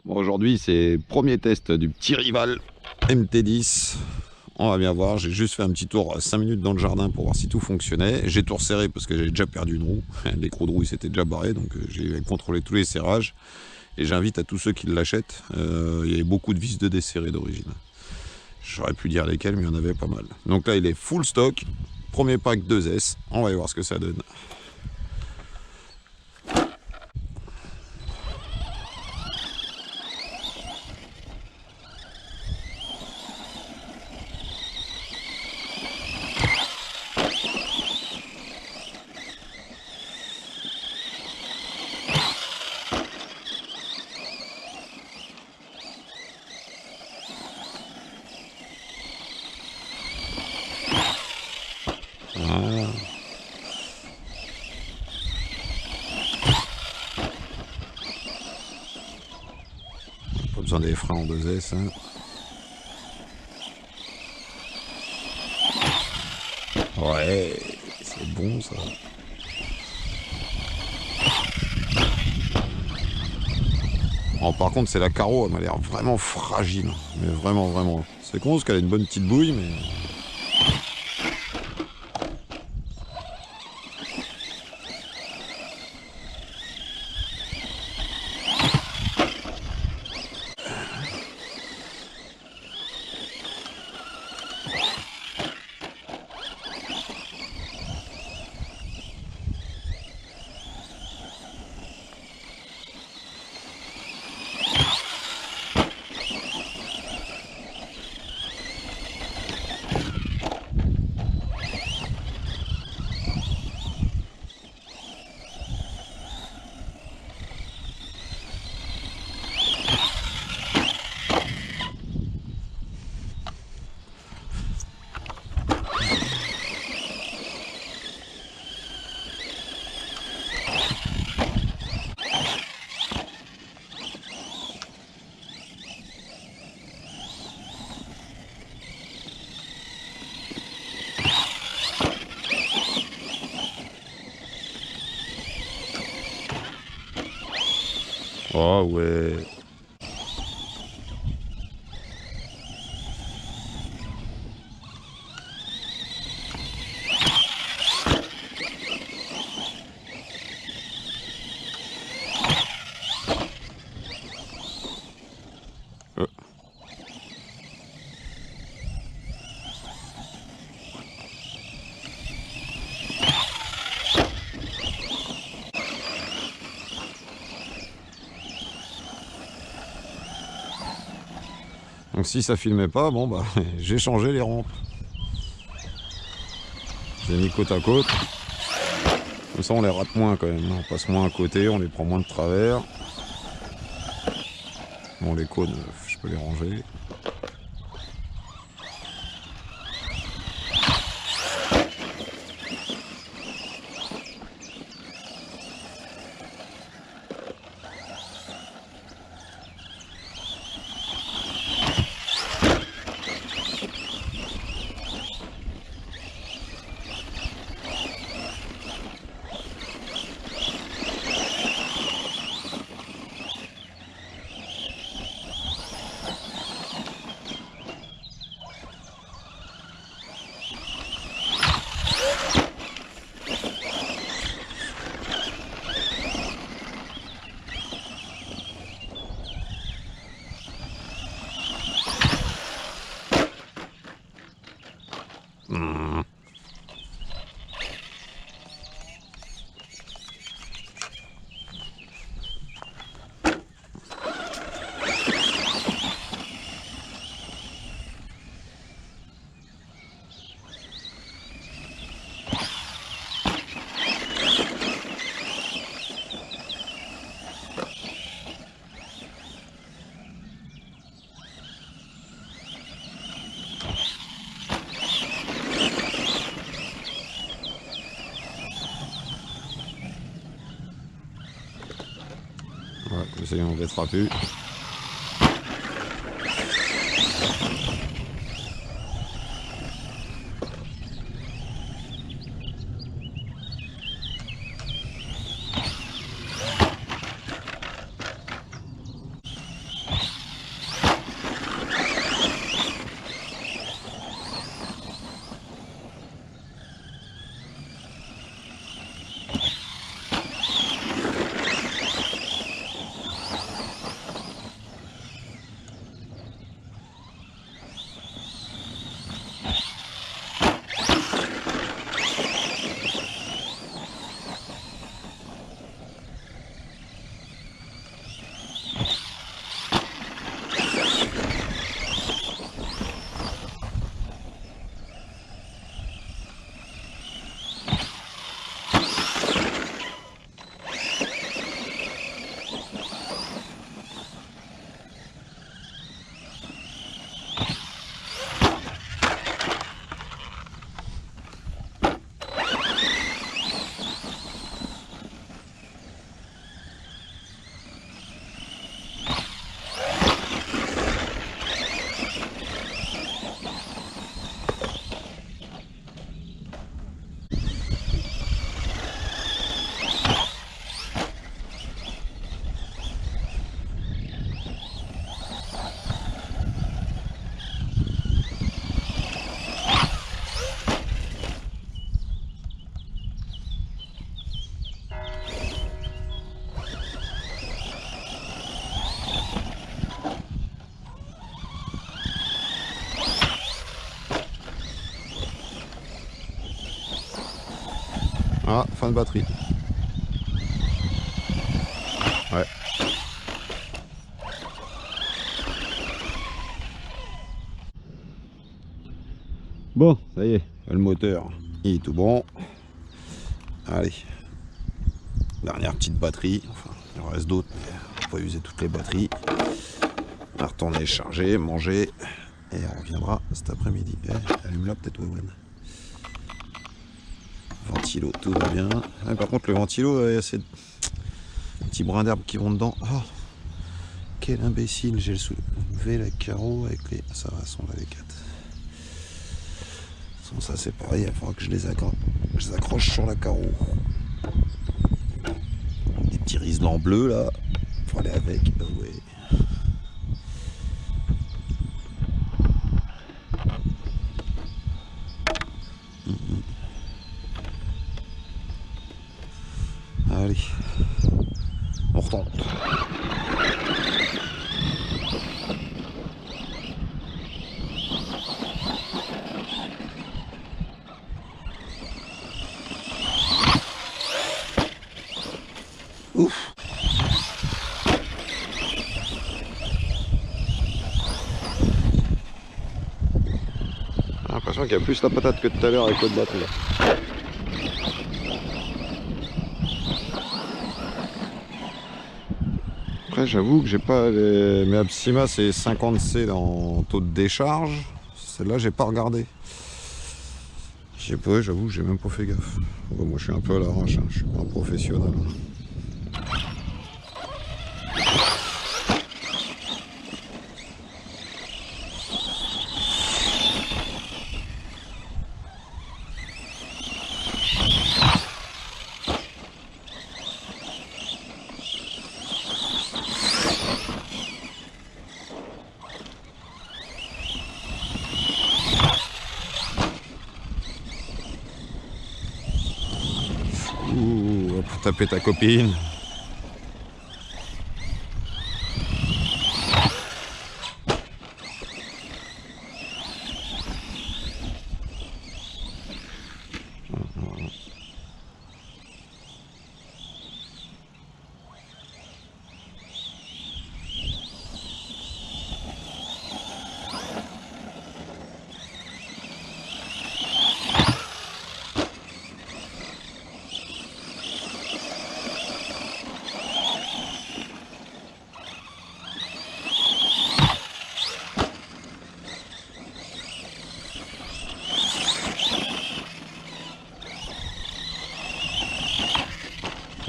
Bon, aujourd'hui, c'est le premier test du petit rival MT10. On va bien voir. J'ai juste fait un petit tour 5 minutes dans le jardin pour voir si tout fonctionnait. J'ai tout resserré parce que j'avais déjà perdu une roue. L'écrou de roue s'était déjà barré, donc j'ai contrôlé tous les serrages. Et j'invite à tous ceux qui l'achètent. Il y avait beaucoup de vis de desserré d'origine. J'aurais pu dire lesquels, mais il y en avait pas mal. Donc là, il est full stock. Premier pack 2S. On va y voir ce que ça donne. Voilà. Pas besoin des freins en 2S. Hein. Ouais, c'est bon ça. Oh, par contre, c'est la carreau, elle m'a l'air vraiment fragile. Mais vraiment, vraiment. C'est con parce qu'elle a une bonne petite bouille, mais. Oh ouais. Euh. Donc si ça filmait pas, bon bah j'ai changé les rampes. J'ai mis côte à côte. Comme ça on les rate moins quand même. On passe moins à côté, on les prend moins de travers. Bon les cônes, je peux les ranger. Mmh. Ouais, comme ça, on ne embêtera plus. Ah, fin de batterie. Ouais. Bon, ça y est, le moteur, il est tout bon. Allez. Dernière petite batterie. Enfin, il en reste d'autres, mais on va pas user toutes les batteries. On va retourner charger, manger. Et on reviendra cet après-midi. Allume-la peut-être, Owen. Ventilo, tout va bien. Ah, par contre, le ventilo, il y a ces petits brins d'herbe qui vont dedans. Oh, quel imbécile, j'ai soulevé la carreau avec les... Ça va, sont là les 4. Ça c'est pareil, il faudra que je les accroche sur la carreau. Des petits riselants bleus là, pour aller avec. Oh, ouais. Allez, on retombe. Ouf. J'ai l'impression qu'il y a plus la patate que tout à l'heure avec l'autre batterie. Après j'avoue que j'ai pas les... Mes Absima c'est 50C en taux de décharge. Celle-là j'ai pas regardé. Je sais pas, j'avoue que j'ai même pas fait gaffe. Bon, moi je suis un peu à l'arrache, hein. Je suis pas un professionnel. Ouh, pour taper ta copine.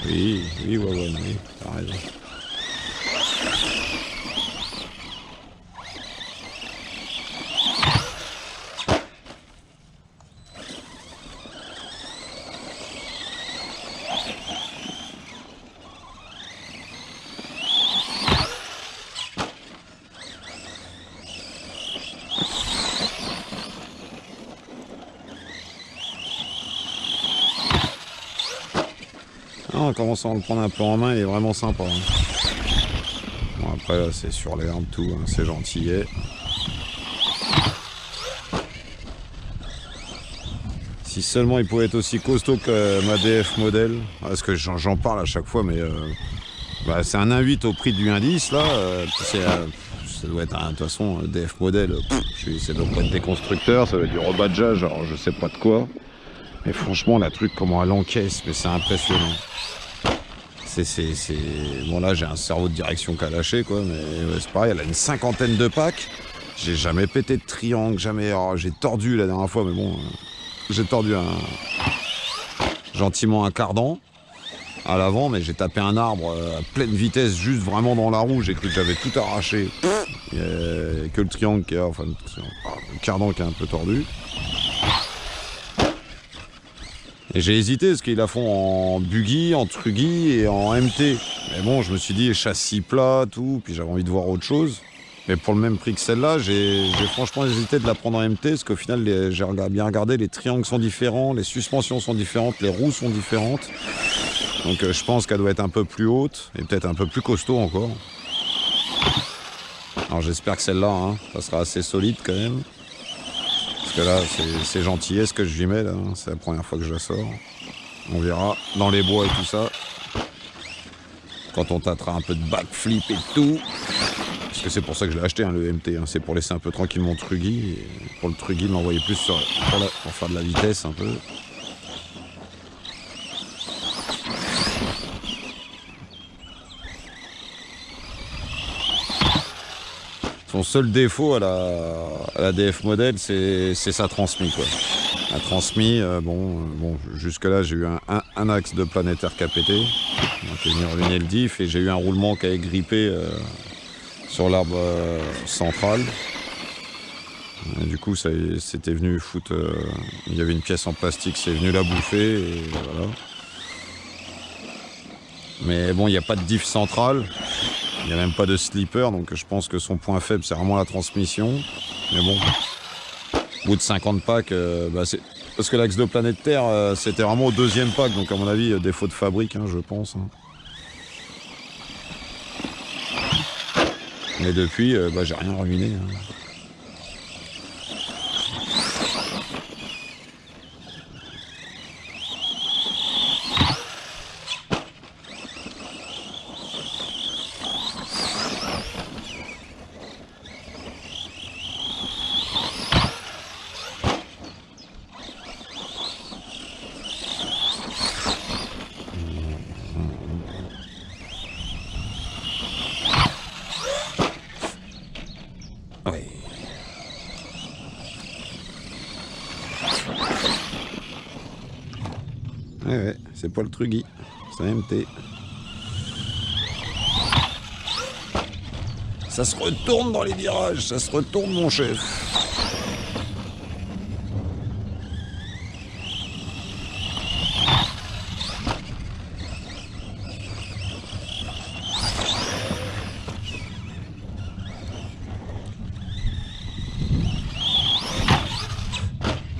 Oui, oui, ouais, oui, t'as raison. Ah, en commençant à le prendre un peu en main, il est vraiment sympa. Hein. Bon, après, là, c'est sur l'herbe, tout, hein, c'est gentillet. Si seulement il pouvait être aussi costaud que ma DF modèle, parce que j'en parle à chaque fois, mais bah, c'est un 1.8 au prix du 1.10, là. Ça doit être, de toute façon, DF modèle, ça doit pas être des constructeurs, ça doit être du rebadgeage, alors je sais pas de quoi. Mais franchement, la truc, comment elle encaisse, mais c'est impressionnant. Bon, là, j'ai un cerveau de direction qu'à lâcher, quoi, mais ouais, c'est pareil, elle a une 50aine de packs. J'ai jamais pété de triangle, jamais. Alors, j'ai tordu la dernière fois, mais bon, j'ai tordu gentiment un cardan à l'avant, mais j'ai tapé un arbre à pleine vitesse, juste vraiment dans la roue. J'ai cru que j'avais tout arraché. Il n'y a que le triangle qui a, enfin, le cardan qui est un peu tordu. Et j'ai hésité parce qu'ils la font en buggy, en truggy et en MT. Mais bon, je me suis dit châssis plat, tout, puis j'avais envie de voir autre chose. Mais pour le même prix que celle-là, j'ai franchement hésité de la prendre en MT parce qu'au final, j'ai bien regardé, les triangles sont différents, les suspensions sont différentes, les roues sont différentes. Donc je pense qu'elle doit être un peu plus haute et peut-être un peu plus costaud encore. Alors j'espère que celle-là, hein, ça sera assez solide quand même. Parce que là, c'est gentillet ce que je lui mets, là. C'est la première fois que je la sors. On verra dans les bois et tout ça. Quand on tâtera un peu de backflip et tout. Parce que c'est pour ça que je l'ai acheté, hein, le MT. Hein. C'est pour laisser un peu tranquille mon truggy. Et pour le truggy, l'envoyer plus pour faire de la vitesse un peu. Son seul défaut à la DF modèle, c'est sa transmis, quoi. La transmis, bon, jusque là j'ai eu un axe de planétaire qui a pété, donc j'ai venu ruiner le diff, et j'ai eu un roulement qui avait grippé sur l'arbre central. Et du coup c'était venu foutre, il y avait une pièce en plastique, c'est venu la bouffer, et voilà. Mais bon, il n'y a pas de diff central. Il n'y a même pas de slipper, donc je pense que son point faible, c'est vraiment la transmission. Mais bon, au bout de 50 packs, c'est... Parce que l'axe de planète Terre, c'était vraiment au deuxième pack, donc à mon avis, défaut de fabrique, hein, je pense. Hein. Mais depuis, j'ai rien ruiné. Hein. Ouais. Ouais, c'est pas le truggy, c'est un MT. Ça se retourne dans les virages, ça se retourne mon chef.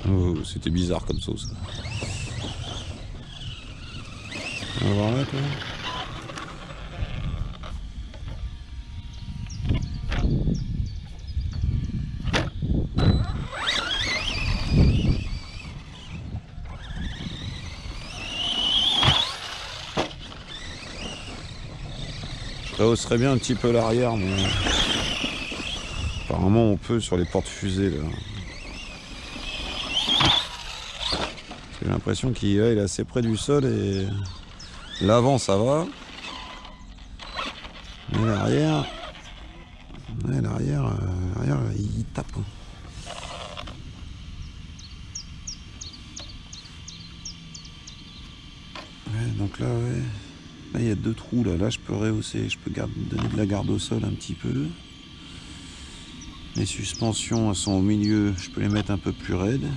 Oh, c'était bizarre comme sauce. On va voir là, toi. Je rehausserais bien un petit peu l'arrière, mais apparemment on peut sur les portes fusées là. J'ai l'impression qu'il est assez près du sol et l'avant ça va. Mais l'arrière, l'arrière il tape. Ouais, donc là ouais. Là il y a deux trous là, je peux rehausser, je peux donner de la garde au sol un petit peu. Les suspensions elles sont au milieu, je peux les mettre un peu plus raides.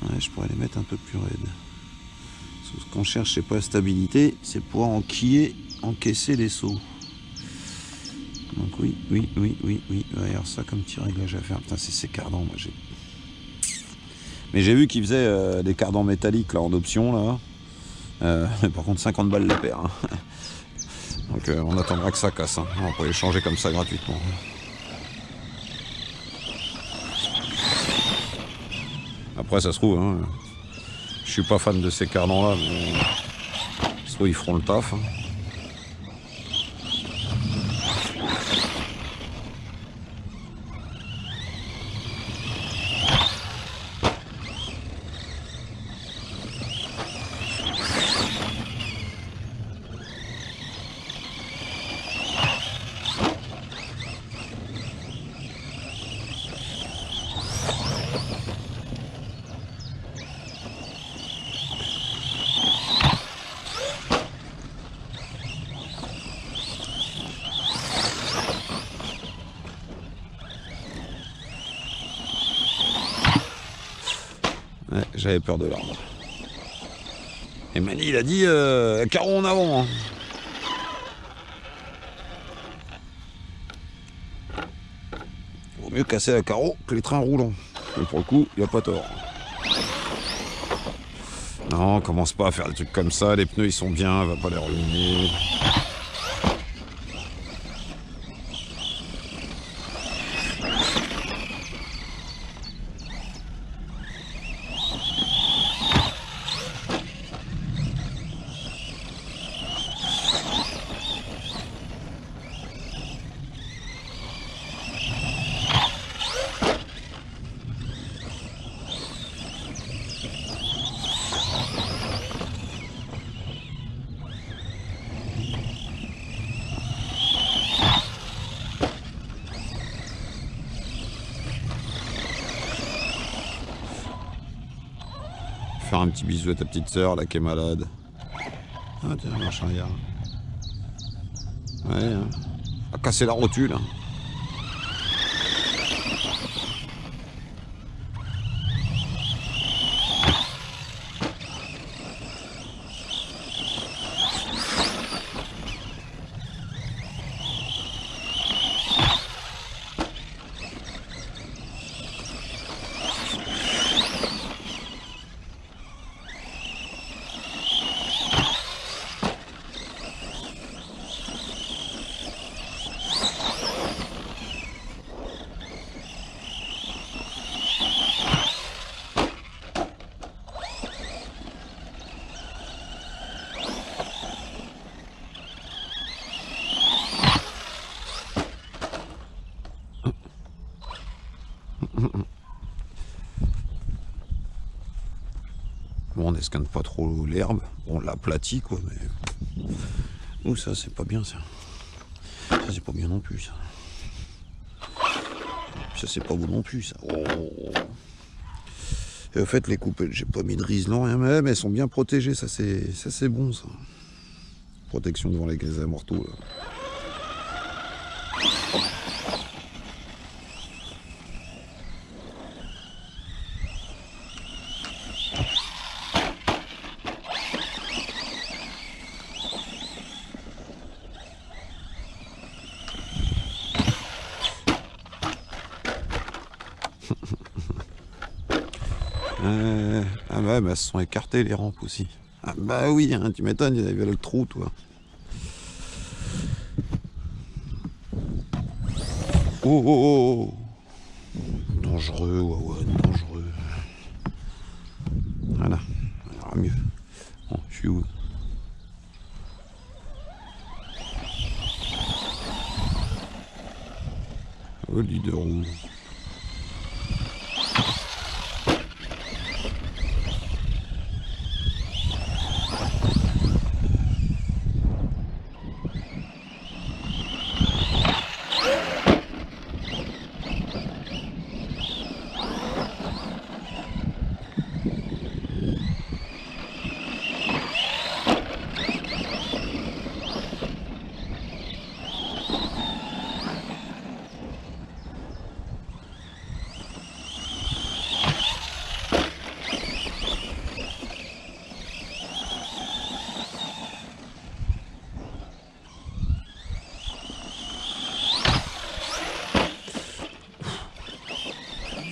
Ouais, je pourrais les mettre un peu plus raides. Ce qu'on cherche, c'est pas la stabilité, c'est pouvoir encaisser les sauts. Donc oui. Regarde ça comme petit réglage à faire. Putain, c'est ces cardans, moi j'ai. Mais j'ai vu qu'ils faisaient des cardans métalliques là en option là. Mais par contre 50 balles la paire. Hein. Donc on attendra que ça casse. Hein. On peut les changer comme ça gratuitement. Après ça se trouve, hein, je suis pas fan de ces cardans là, mais ça se trouve ils feront le taf. Hein. Ouais, j'avais peur de l'arbre. Et Mani il a dit carreau en avant. Hein. Vaut mieux casser la carreau que les trains roulants. Et pour le coup, il n'y a pas tort. Non, commence pas à faire des trucs comme ça, les pneus ils sont bien, va pas les ruiner. faire un petit bisou à ta petite sœur là qui est malade. Ah tiens, marche arrière. Ouais, hein. A cassé la rotule. Hein. Bon, on esquinte pas trop l'herbe. Bon, on l'aplatit quoi, mais. Ouh, ça c'est pas bien ça. Ça c'est pas bien non plus ça. Ça c'est pas beau non plus ça. Oh. Et au fait, les coupettes, j'ai pas mis de riselant, rien, mais elles sont bien protégées, ça c'est bon ça. Protection devant les gaz mortaux là. Ah bah, elles se sont écartées les rampes aussi. Ah bah oui, hein, tu m'étonnes, il y avait le trou toi. Oh oh oh. Dangereux, ouais, dangereux. Voilà, ça ira mieux. Bon, je suis où? Oh, leader roux.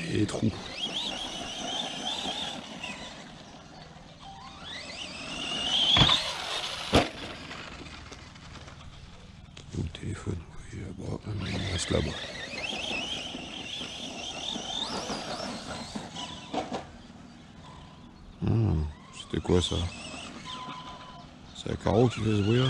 Et les trous. Où le téléphone? Oui, là-bas, il reste là-bas. C'était quoi ça? C'est la Caro qui fait ce bruit là?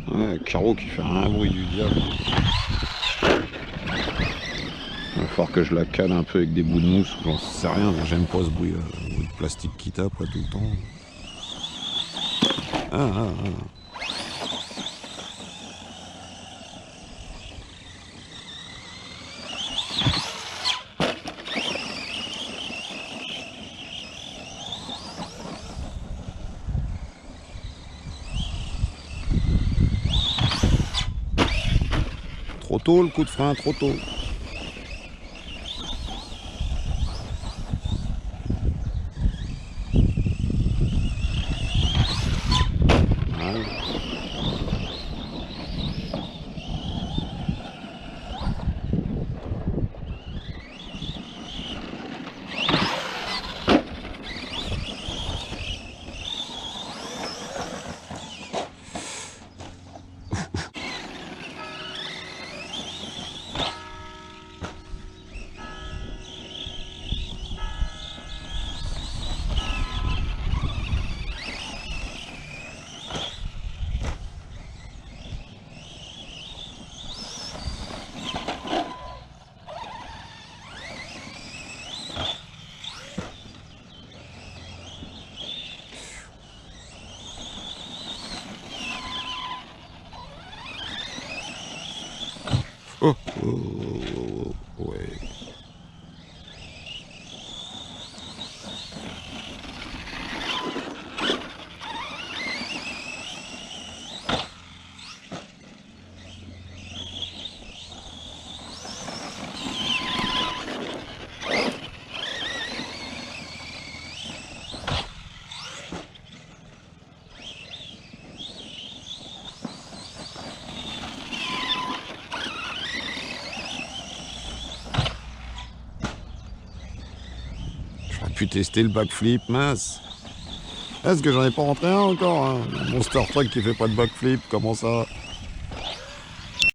Ouais, Caro qui fait un bruit du diable. Il va falloir que je la cale un peu avec des bouts de mousse, j'en sais rien, j'aime pas ce bruit, bruit de plastique qui tape là tout le temps. Ah. Trop tôt le coup de frein, trop tôt. Voilà. Ouais. J'aurais pu tester le backflip, mince. Est-ce que j'en ai pas rentré un encore hein? Mon Star Trek qui fait pas de backflip, comment ça?